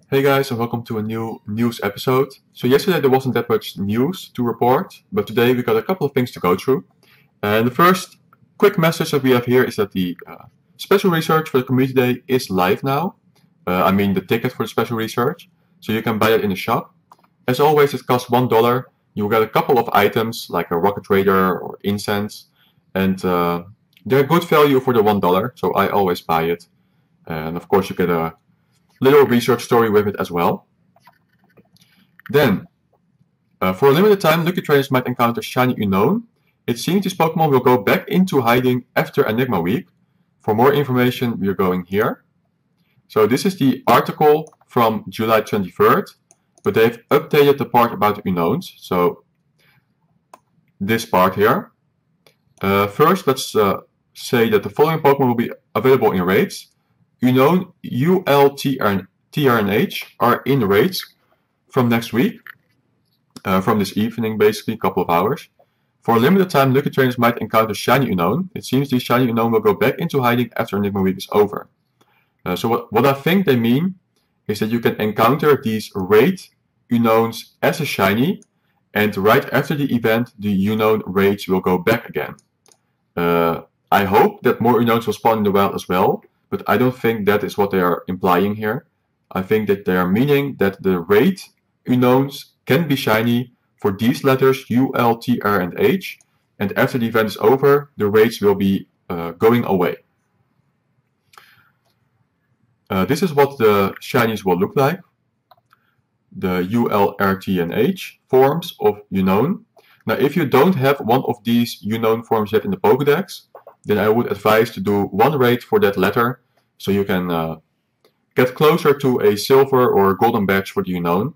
Hey guys, and welcome to a new news episode. So yesterday there wasn't that much news to report, but today we got a couple of things to go through. And the first quick message that we have here is that the special research for the community day is live now. I mean the ticket for the special research, so you can buy it in the shop. As always, it costs $1. You'll get a couple of items like a rocket raider or incense, and they're good value for the $1. So I always buy it, and of course you get a little research story with it as well. Then, for a limited time, lucky trainers might encounter shiny unknown. It seems this Pokemon will go back into hiding after Enigma week. For more information, we are going here. So this is the article from July 23rd, but they've updated the part about the unknowns. So this part here. First, let's say that the following Pokemon will be available in raids. Unknown ULTRNH are in raids from next week, from this evening basically, a couple of hours. For a limited time, lucky trainers might encounter shiny unknown. It seems these shiny unknown will go back into hiding after Enigma week is over. So what I think they mean is that you can encounter these raid unknowns as a shiny, and right after the event, the unknown raids will go back again. I hope that more unknowns will spawn in the wild as well, but I don't think that is what they are implying here. I think that they are meaning that the raid unknowns can be shiny for these letters U, L, T, R, and H, and after the event is over, the raids will be going away. This is what the shinies will look like. The U, L, R, T, and H forms of unknown. Now, if you don't have one of these unknown forms yet in the Pokedex, then I would advise to do one raid for that letter, so you can get closer to a silver or golden badge for the unknown,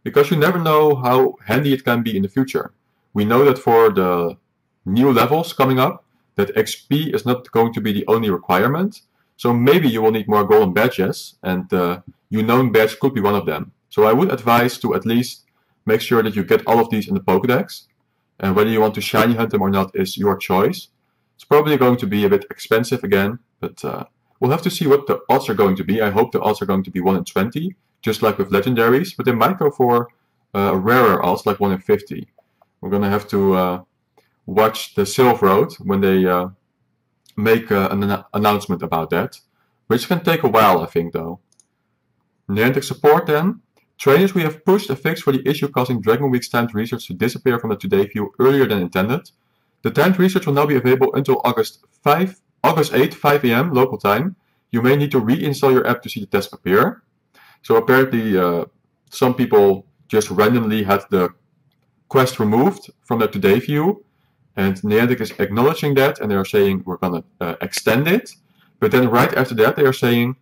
because you never know how handy it can be in the future. We know that for the new levels coming up, that XP is not going to be the only requirement, so maybe you will need more golden badges, and the unknown badge could be one of them. So I would advise to at least make sure that you get all of these in the Pokedex, and whether you want to shiny hunt them or not is your choice. It's probably going to be a bit expensive again, but we'll have to see what the odds are going to be. I hope the odds are going to be 1 in 20, just like with legendaries, but they might go for rarer odds, like 1 in 50. We're going to have to watch the Silph Road when they make an announcement about that, which can take a while, I think, though. Niantic support then. Trainers, we have pushed a fix for the issue causing Dragon Week's timed research to disappear from the Today view earlier than intended. The timed research will now be available until August 8, 5 AM local time. You may need to reinstall your app to see the test appear. So apparently some people just randomly had the quest removed from the Today view, and Niantic is acknowledging that, and they are saying we're going to extend it. But then right after that they are saying,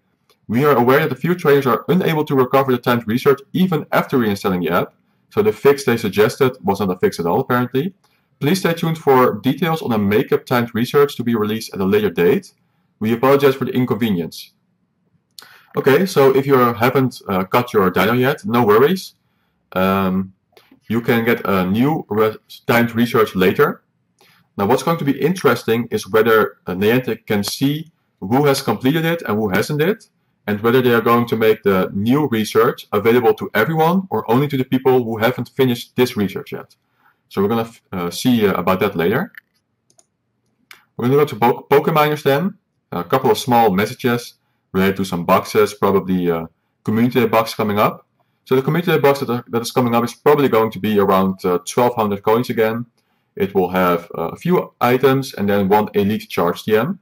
we are aware that a few trainers are unable to recover the timed research even after reinstalling the app. So the fix they suggested was not a fix at all, apparently. Please stay tuned for details on a makeup timed research to be released at a later date. We apologize for the inconvenience. Okay, so if you haven't got your dino yet, no worries. You can get a new timed research later. Now what's going to be interesting is whether Niantic can see who has completed it and who hasn't it, and whether they are going to make the new research available to everyone or only to the people who haven't finished this research yet. So we're going to see about that later. We're going to go to Pokeminers then. A couple of small messages related to some boxes, probably Community Day box coming up. So the Community Day box that is coming up is probably going to be around 1200 coins again. It will have a few items and then one Elite Charge TM,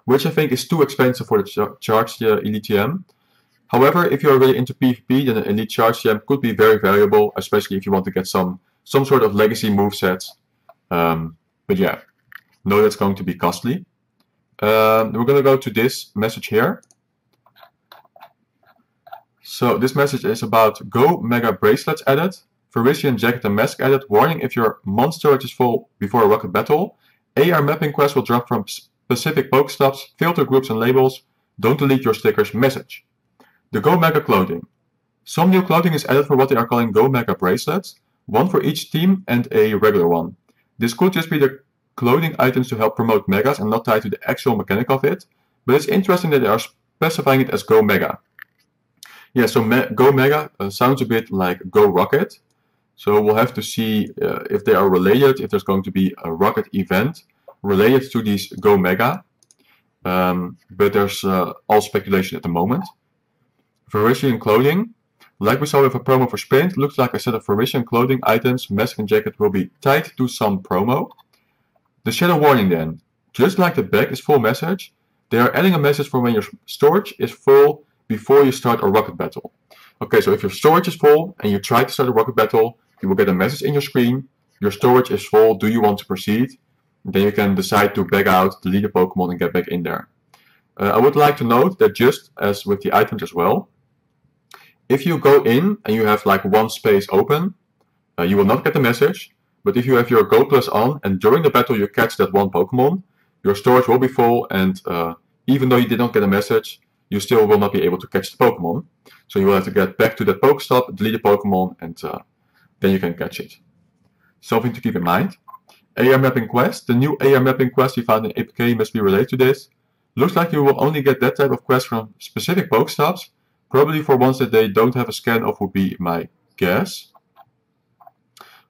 which I think is too expensive for the Charge Elite TM. However, if you're really into PvP, then an Elite Charge TM could be very valuable, especially if you want to get some sort of legacy movesets. But yeah, know that's going to be costly. We're going to go to this message here. So this message is about Go Mega Bracelets added, Parisian Jacket and Mask added, warning if your mod storage is full before a rocket battle. AR mapping quest will drop from specific Pokestops, filter groups and labels, don't delete your stickers message. The Go Mega clothing. Some new clothing is added for what they are calling Go Mega Bracelets, one for each team and a regular one. This could just be the clothing items to help promote Megas and not tied to the actual mechanic of it, but it's interesting that they are specifying it as Go Mega. Yeah, so Go Mega sounds a bit like Go Rocket. So we'll have to see if they are related, if there's going to be a Rocket event related to these Go Mega. But there's all speculation at the moment. Varisian clothing. Like we saw with a promo for Sprint, looks like a set of Varisian clothing items, mask and jacket will be tied to some promo. The shadow warning then. Just like the bag is full message, they are adding a message for when your storage is full before you start a rocket battle. Okay, so if your storage is full and you try to start a rocket battle, you will get a message in your screen. Your storage is full, do you want to proceed? And then you can decide to back out, delete a Pokemon and get back in there. I would like to note that just as with the items as well, if you go in and you have like one space open, you will not get the message. But if you have your Go Plus on and during the battle you catch that one Pokemon, your storage will be full, and even though you did not get a message, you still will not be able to catch the Pokemon. So you will have to get back to that Pokestop, delete the Pokemon, and then you can catch it. Something to keep in mind. AR Mapping Quest. The new AR Mapping Quest you found in APK must be related to this. Looks like you will only get that type of quest from specific Pokestops. Probably for ones that they don't have a scan of would be my guess.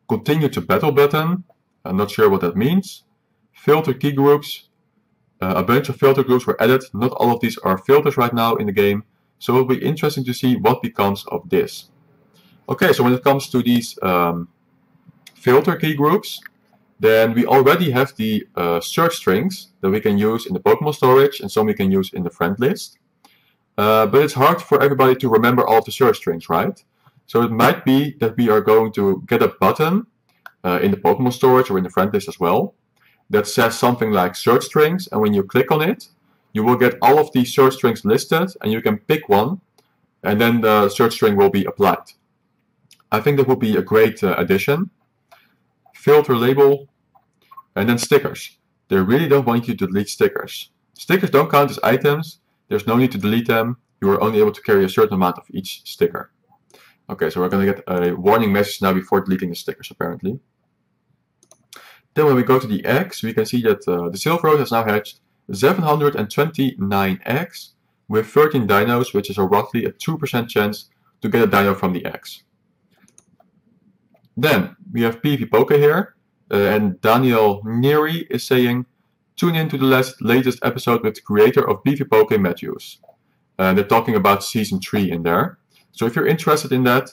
Continue to battle button. I'm not sure what that means. Filter key groups. A bunch of filter groups were added. Not all of these are filters right now in the game. So it will be interesting to see what becomes of this. Okay, so when it comes to these filter key groups, then we already have the search strings that we can use in the Pokemon storage and some we can use in the friend list. But it's hard for everybody to remember all of the search strings, right? So it might be that we are going to get a button in the Pokemon storage or in the friend list as well that says something like search strings, and when you click on it, you will get all of these search strings listed and you can pick one and then the search string will be applied. I think that would be a great addition. Filter label, and then stickers. They really don't want you to delete stickers. Stickers don't count as items. There's no need to delete them. You are only able to carry a certain amount of each sticker. Okay, so we're going to get a warning message now before deleting the stickers, apparently. Then when we go to the eggs, we can see that the Silver Road has now hatched 729 eggs with 13 dinos, which is roughly a 2% chance to get a dino from the eggs. Then we have PvP Poke here, and Daniel Neary is saying, tune in to the latest episode with the creator of PvP Poke, Matthews. They're talking about Season 3 in there. So if you're interested in that,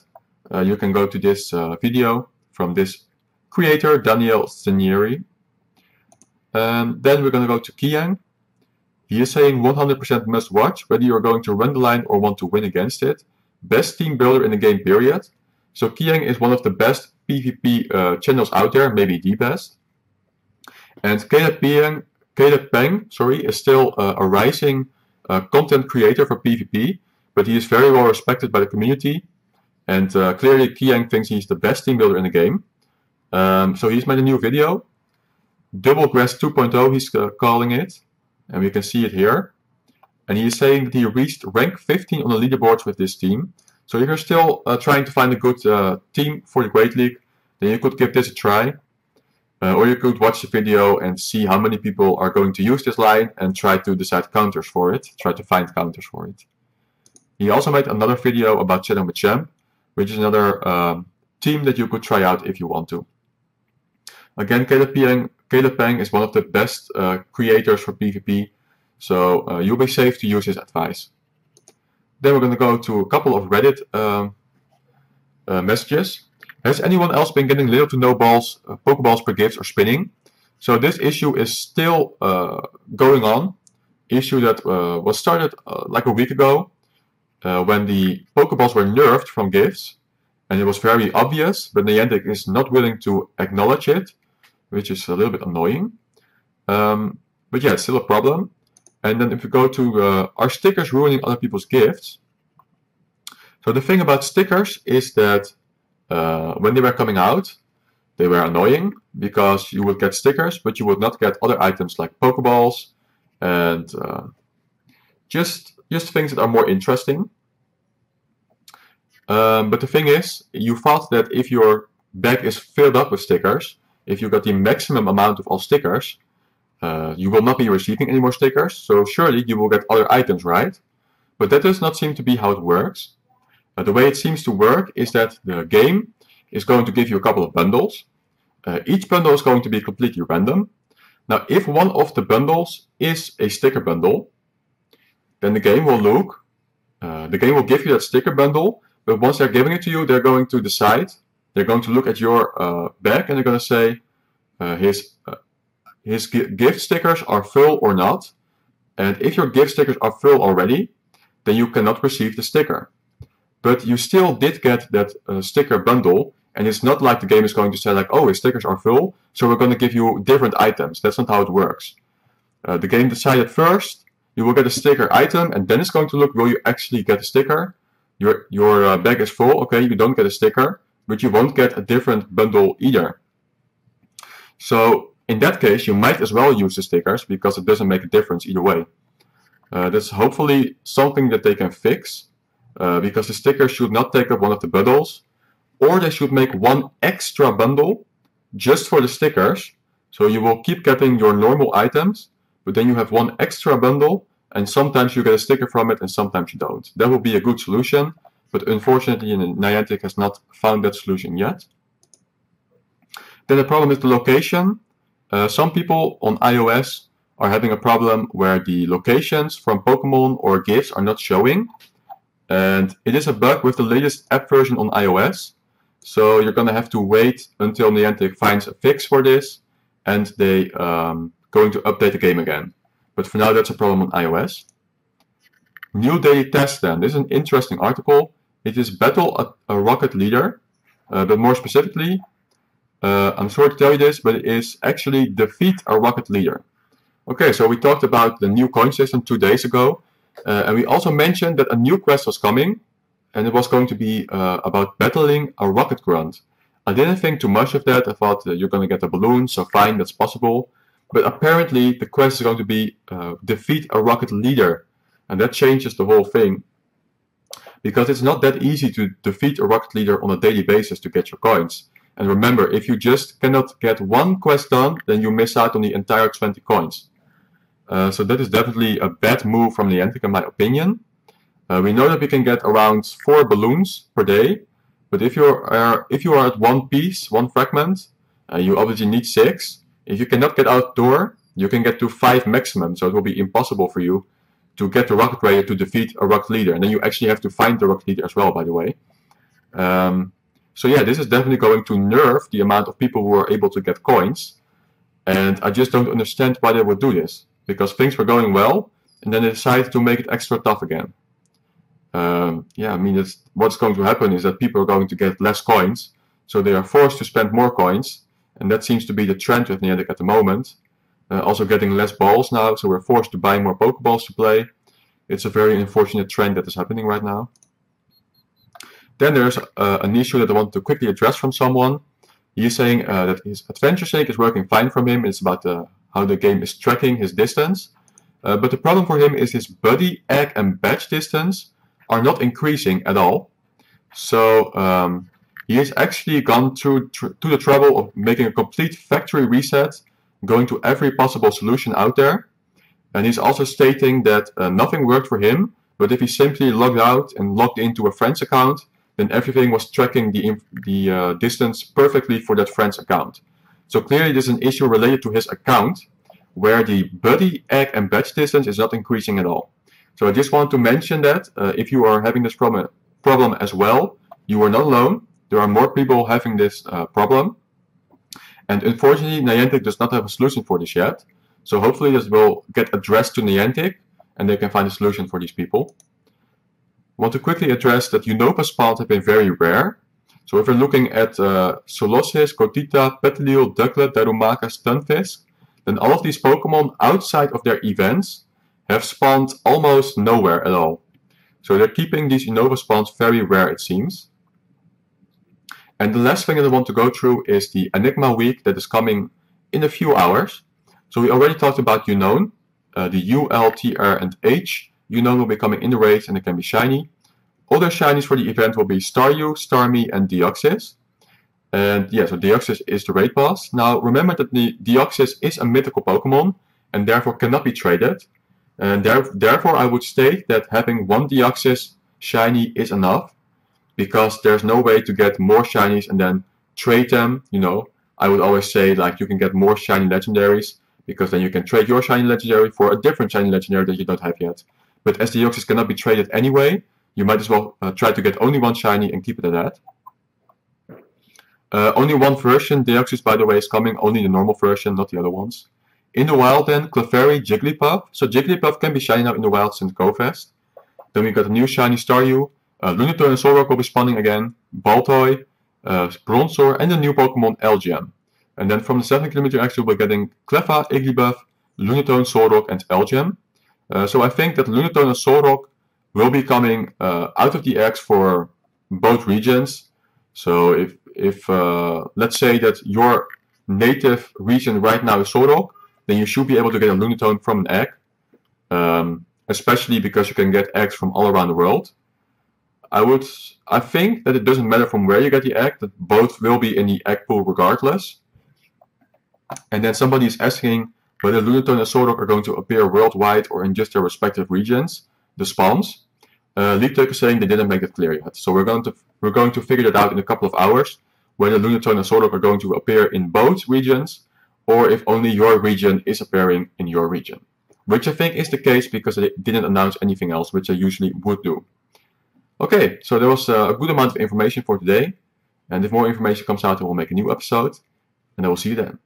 you can go to this video from this creator, Daniel Neary. Then we're going to go to Kiang. He is saying 100% must watch, whether you're going to run the line or want to win against it. Best team builder in the game, period. So Kiang is one of the best PvP channels out there, maybe the best. And Caleb Peng, is still a rising content creator for PvP, but he is very well respected by the community. And clearly Kiang thinks he's the best team builder in the game. So he's made a new video. Double Grass 2.0 he's calling it. And we can see it here. And he is saying that he reached rank 15 on the leaderboards with this team. So if you're still trying to find a good team for the Great League, then you could give this a try. Or you could watch the video and see how many people are going to use this line and try to decide counters for it. Try to find counters for it. He also made another video about Chatting with Champ, which is another team that you could try out if you want to. Again, Caleb Peng is one of the best creators for PvP, so you'll be safe to use his advice. Then we're going to go to a couple of Reddit messages. Has anyone else been getting little to no balls, Pokeballs per gifts or spinning? So this issue is still going on. Issue that was started like a week ago when the Pokeballs were nerfed from gifts. And it was very obvious, but Niantic is not willing to acknowledge it, which is a little bit annoying. But yeah, it's still a problem. And then if we go to are stickers ruining other people's gifts? So the thing about stickers is that when they were coming out, they were annoying because you would get stickers, but you would not get other items like Pokeballs and just things that are more interesting. But the thing is, you thought that if your bag is filled up with stickers, if you got the maximum amount of all stickers, you will not be receiving any more stickers, so surely you will get other items, right? But that does not seem to be how it works. The way it seems to work is that the game is going to give you a couple of bundles. Each bundle is going to be completely random. Now, if one of the bundles is a sticker bundle, then the game will give you that sticker bundle, but once they're giving it to you, they're going to decide, they're going to look at your bag and they're going to say his gift stickers are full or not. And if your gift stickers are full already, then you cannot receive the sticker. But you still did get that sticker bundle, and it's not like the game is going to say like, oh, his stickers are full, so we're going to give you different items. That's not how it works. The game decided first, you will get a sticker item, and then it's going to look, will you actually get a sticker? Your bag is full, okay, you don't get a sticker, but you won't get a different bundle either. So in that case, you might as well use the stickers, because it doesn't make a difference either way. That's hopefully something that they can fix, because the stickers should not take up one of the bundles, or they should make one extra bundle just for the stickers. So you will keep getting your normal items, but then you have one extra bundle, and sometimes you get a sticker from it and sometimes you don't. That would be a good solution, but unfortunately Niantic has not found that solution yet. Then the problem is the location. Some people on iOS are having a problem where the locations from Pokemon or gifts are not showing. And it is a bug with the latest app version on iOS. So you're going to have to wait until Niantic finds a fix for this, and they going to update the game again. But for now, that's a problem on iOS. New daily test then. This is an interesting article. It is battle a rocket leader, but more specifically, I'm sorry to tell you this, but it is actually defeat a rocket leader. Okay, so we talked about the new coin system 2 days ago, and we also mentioned that a new quest was coming, and it was going to be about battling a rocket grunt. I didn't think too much of that. I thought you're going to get a balloon, so fine, that's possible. But apparently the quest is going to be defeat a rocket leader, and that changes the whole thing. Because it's not that easy to defeat a rocket leader on a daily basis to get your coins. And remember, if you just cannot get one quest done, then you miss out on the entire 20 coins. So that is definitely a bad move from Niantic in my opinion. We know that we can get around 4 balloons per day, but if you are at one piece, one fragment, you obviously need 6. If you cannot get outdoor, you can get to 5 maximum, so it will be impossible for you to get the rocket raider to defeat a rocket leader. And then you actually have to find the rocket leader as well, by the way. So yeah, this is definitely going to nerf the amount of people who are able to get coins. And I just don't understand why they would do this. Because things were going well, and then they decided to make it extra tough again. Yeah, I mean, what's going to happen is that people are going to get less coins, so they are forced to spend more coins, and that seems to be the trend with Niantic at the moment. Also getting less balls now, so we're forced to buy more pokeballs to play. It's a very unfortunate trend that is happening right now. Then there's an issue that I want to quickly address from someone. He's saying that his adventure sync is working fine from him. It's about how the game is tracking his distance. But the problem for him is his buddy, egg, and badge distance are not increasing at all. So he has actually gone to the trouble of making a complete factory reset, going to every possible solution out there. And he's also stating that nothing worked for him, but if he simply logged out and logged into a friend's account, then everything was tracking the distance perfectly for that friend's account. So clearly there's an issue related to his account, where the buddy, egg, and badge distance is not increasing at all. So I just want to mention that if you are having this problem as well, you are not alone. There are more people having this problem. And unfortunately, Niantic does not have a solution for this yet. So hopefully this will get addressed to Niantic, and they can find a solution for these people. I want to quickly address that Unova spawns have been very rare. So if we're looking at Solosis, Gotita, Petilil, Ducklet, Darumaka, Stunfisk, then all of these Pokemon outside of their events have spawned almost nowhere at all. So they're keeping these Unova spawns very rare, it seems. And the last thing that I want to go through is the Enigma week that is coming in a few hours. So we already talked about Unknown, the U, L, T, R, and H. Unknown will be coming in the race and it can be shiny. Other shinies for the event will be Staryu, Starmie, and Deoxys. And yeah, so Deoxys is the raid boss. Now remember that the Deoxys is a mythical Pokemon and therefore cannot be traded. And therefore I would state that having one Deoxys shiny is enough. because there's no way to get more shinies and then trade them, you know. I would always say like you can get more shiny legendaries because then you can trade your shiny legendary for a different shiny legendary that you don't have yet. But as the Deoxys cannot be traded anyway, you might as well try to get only one shiny and keep it at that. Only one version Deoxys, by the way, is coming, only the normal version, not the other ones. In the wild then, Clefairy, Jigglypuff. So Jigglypuff can be shiny now in the wild since GoFest. Then we got a new shiny Staryu. Lunatone and Solrock will be spawning again. Baltoy, Bronzor, and the new Pokemon Elgyem. And then from the 7km X we'll be getting Cleffa, Igglybuff, Lunatone, Solrock, and Elgyem. So I think that Lunatone and Solrock will be coming out of the X for both regions. So if let's say that your native region right now is Solrock, then you should be able to get a Lunatone from an egg. Especially because you can get eggs from all around the world. I think that it doesn't matter from where you get the egg, that both will be in the egg pool regardless. And then somebody is asking whether Lunatone and Solrock are going to appear worldwide or in just their respective regions, the spawns. Leaptuck is saying they didn't make it clear yet. So we're going to figure that out in a couple of hours, whether Lunatone and Solrock are going to appear in both regions, or if only your region is appearing in your region. Which I think is the case because they didn't announce anything else, which they usually would do. Okay, so there was a good amount of information for today. And if more information comes out, I will make a new episode. And I will see you then.